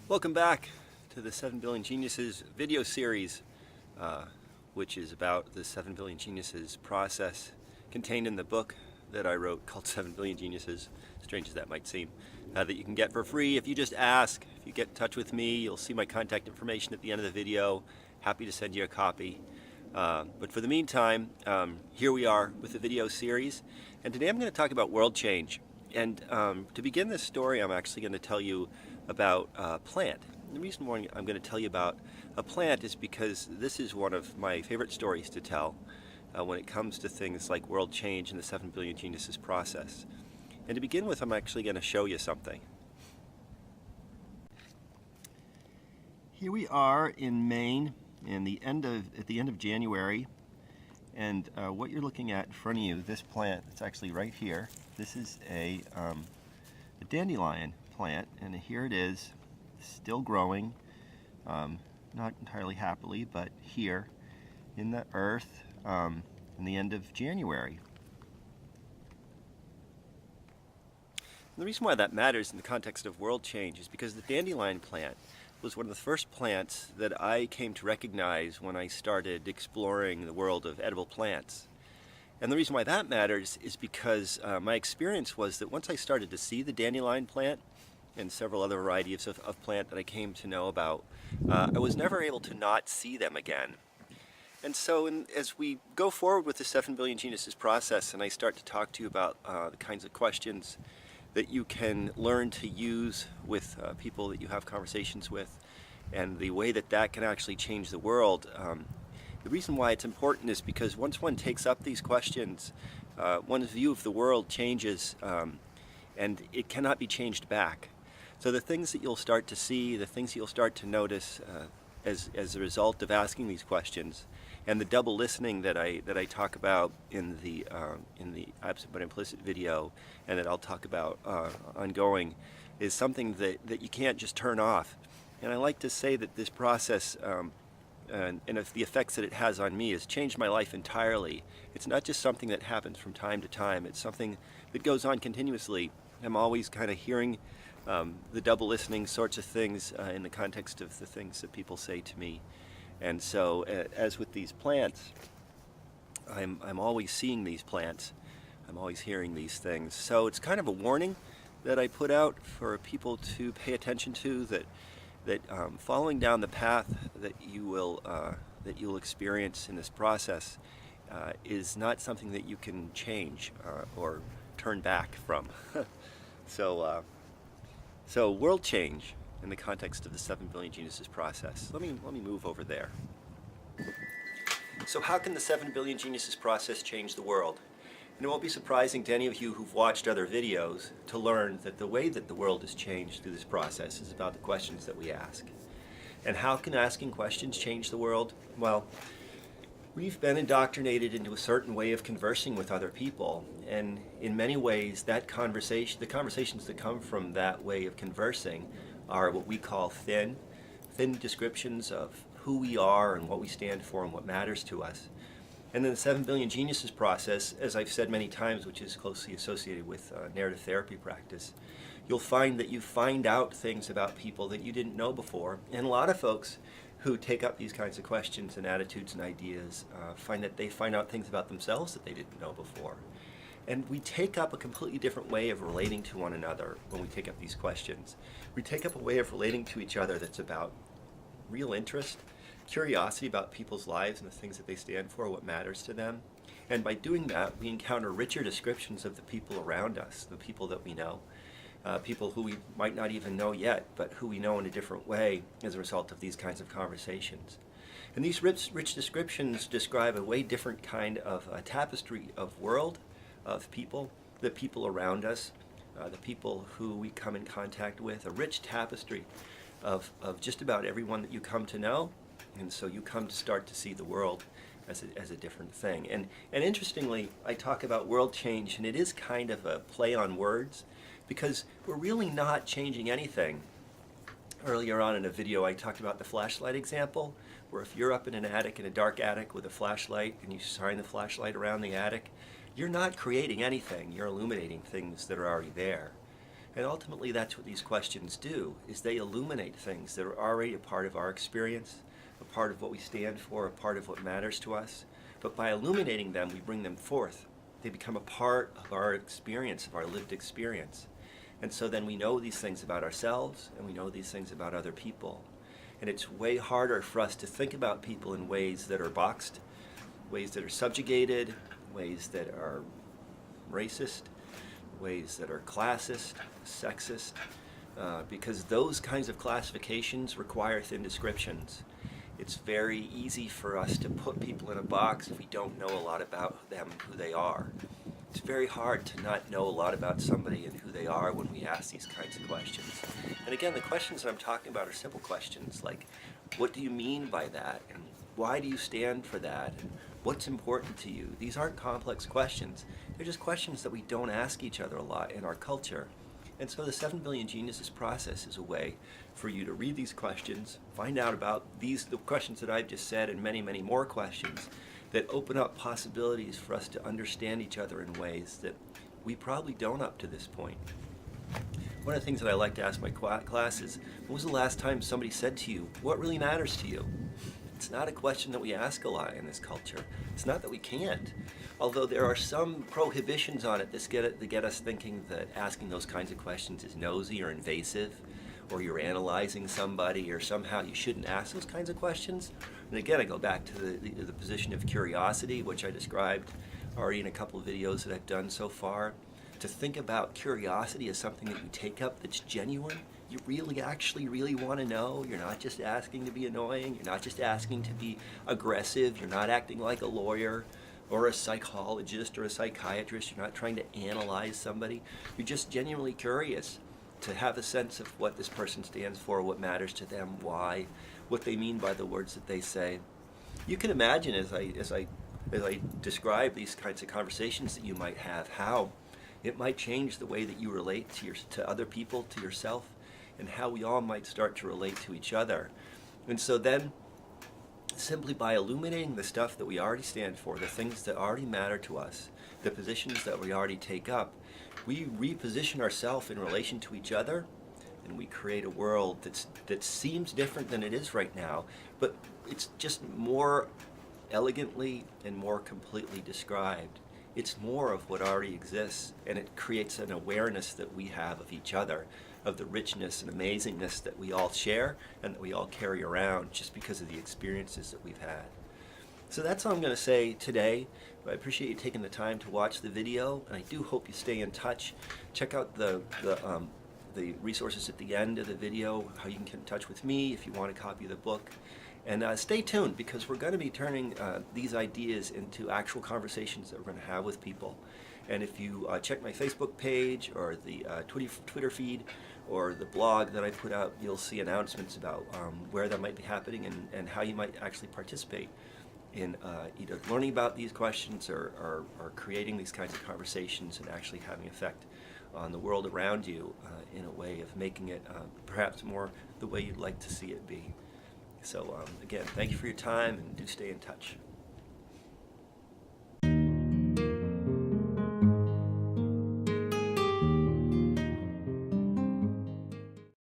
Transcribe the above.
Welcome back to the 7 Billion Geniuses video series, which is about the 7 Billion Geniuses process contained in the book that I wrote called 7 Billion Geniuses, strange as that might seem, that you can get for free if you just ask. If you get in touch with me, you'll see my contact information at the end of the video. Happy to send you a copy. But for the meantime, here we are with the video series, and today I'm going to talk about world change. And to begin this story, I'm actually going to tell you about a plant. The reason why I'm going to tell you about a plant is because this is one of my favorite stories to tell when it comes to things like world change and the 7 Billion Geniuses process. And to begin with, I'm actually going to show you something. Here we are in Maine at the end of January, and what you're looking at in front of you, this plant that's actually right here, this is a dandelion plant, and here it is, still growing, not entirely happily, but here in the earth in the end of January. And the reason why that matters in the context of world change is because the dandelion plant was one of the first plants that I came to recognize when I started exploring the world of edible plants. And the reason why that matters is because my experience was that once I started to see the dandelion plant and several other varieties of plant that I came to know about, I was never able to not see them again. And so as we go forward with the 7 Billion Geniuses process and I start to talk to you about the kinds of questions that you can learn to use with people that you have conversations with, and the way that that can actually change the world. The reason why it's important is because once one takes up these questions, one's view of the world changes, and it cannot be changed back. So the things that you'll start to see, the things you'll start to notice as a result of asking these questions, and the double listening that I talk about in the absent but implicit video, and that I'll talk about ongoing, is something that you can't just turn off. And I like to say that this process and if the effects that it has on me has changed my life entirely. It's not just something that happens from time to time. It's something that goes on continuously. I'm always kind of hearing the double listening sorts of things in the context of the things that people say to me. And so, as with these plants, I'm always seeing these plants. I'm always hearing these things. So it's kind of a warning that I put out for people to pay attention to, that following down the path that you'll experience in this process is not something that you can change or turn back from. So world change in the context of the 7 Billion Geniuses process. Let me move over there. So how can the 7 Billion Geniuses process change the world? And it won't be surprising to any of you who've watched other videos to learn that the way that the world is changed through this process is about the questions that we ask. And how can asking questions change the world? Well, we've been indoctrinated into a certain way of conversing with other people, and in many ways the conversations that come from that way of conversing are what we call thin descriptions of who we are and what we stand for and what matters to us. And then the 7 Billion Geniuses process, as I've said many times, which is closely associated with narrative therapy practice, you'll find that you find out things about people that you didn't know before. And a lot of folks who take up these kinds of questions and attitudes and ideas find that they find out things about themselves that they didn't know before. And we take up a completely different way of relating to one another when we take up these questions. We take up a way of relating to each other that's about real interest, curiosity about people's lives and the things that they stand for, what matters to them. And by doing that, we encounter richer descriptions of the people around us, the people that we know, people who we might not even know yet, but who we know in a different way as a result of these kinds of conversations. And these rich descriptions describe a way different kind of tapestry of world, of people, the people around us, the people who we come in contact with, a rich tapestry of just about everyone that you come to know. And so you come to start to see the world as a different thing. And interestingly, I talk about world change, and it is kind of a play on words, because we're really not changing anything. Earlier on in a video, I talked about the flashlight example, where if you're up in an attic, in a dark attic with a flashlight, and you shine the flashlight around the attic, you're not creating anything, you're illuminating things that are already there. And ultimately that's what these questions do, is they illuminate things that are already a part of our experience, a part of what we stand for, a part of what matters to us. But by illuminating them, we bring them forth. They become a part of our experience, of our lived experience. And so then we know these things about ourselves, and we know these things about other people. And it's way harder for us to think about people in ways that are boxed, ways that are subjugated, ways that are racist, ways that are classist, sexist, because those kinds of classifications require thin descriptions. It's very easy for us to put people in a box if we don't know a lot about them and who they are. It's very hard to not know a lot about somebody and who they are when we ask these kinds of questions. And again, the questions that I'm talking about are simple questions like, what do you mean by that? And why do you stand for that? And what's important to you? These aren't complex questions. They're just questions that we don't ask each other a lot in our culture. And so the 7 Billion Geniuses process is a way for you to read these questions, find out about the questions that I've just said, and many, many more questions that open up possibilities for us to understand each other in ways that we probably don't up to this point. One of the things that I like to ask my class is, when was the last time somebody said to you, what really matters to you? It's not a question that we ask a lot in this culture. It's not that we can't, although there are some prohibitions on it that get us thinking that asking those kinds of questions is nosy or invasive, or you're analyzing somebody, or somehow you shouldn't ask those kinds of questions. And again, I go back to the position of curiosity, which I described already in a couple of videos that I've done so far. To think about curiosity as something that you take up that's genuine. You really actually really want to know. You're not just asking to be annoying. You're not just asking to be aggressive. You're not acting like a lawyer or a psychologist or a psychiatrist. You're not trying to analyze somebody. You're just genuinely curious to have a sense of what this person stands for, what matters to them, why, what they mean by the words that they say. You can imagine as I describe these kinds of conversations that you might have, how it might change the way that you relate to other people, to yourself, and how we all might start to relate to each other. And so then, simply by illuminating the stuff that we already stand for, the things that already matter to us, the positions that we already take up, we reposition ourselves in relation to each other, and we create a world that seems different than it is right now, but it's just more elegantly and more completely described. It's more of what already exists, and it creates an awareness that we have of each other, of the richness and amazingness that we all share and that we all carry around just because of the experiences that we've had. So that's all I'm going to say today. I appreciate you taking the time to watch the video, and I do hope you stay in touch. Check out the resources at the end of the video, how you can get in touch with me if you want a copy of the book. And stay tuned, because we're going to be turning these ideas into actual conversations that we're going to have with people. And if you check my Facebook page or the Twitter feed or the blog that I put out, you'll see announcements about where that might be happening and how you might actually participate in either learning about these questions or creating these kinds of conversations and actually having effect on the world around you in a way of making it perhaps more the way you'd like to see it be. So again, thank you for your time, and do stay in touch.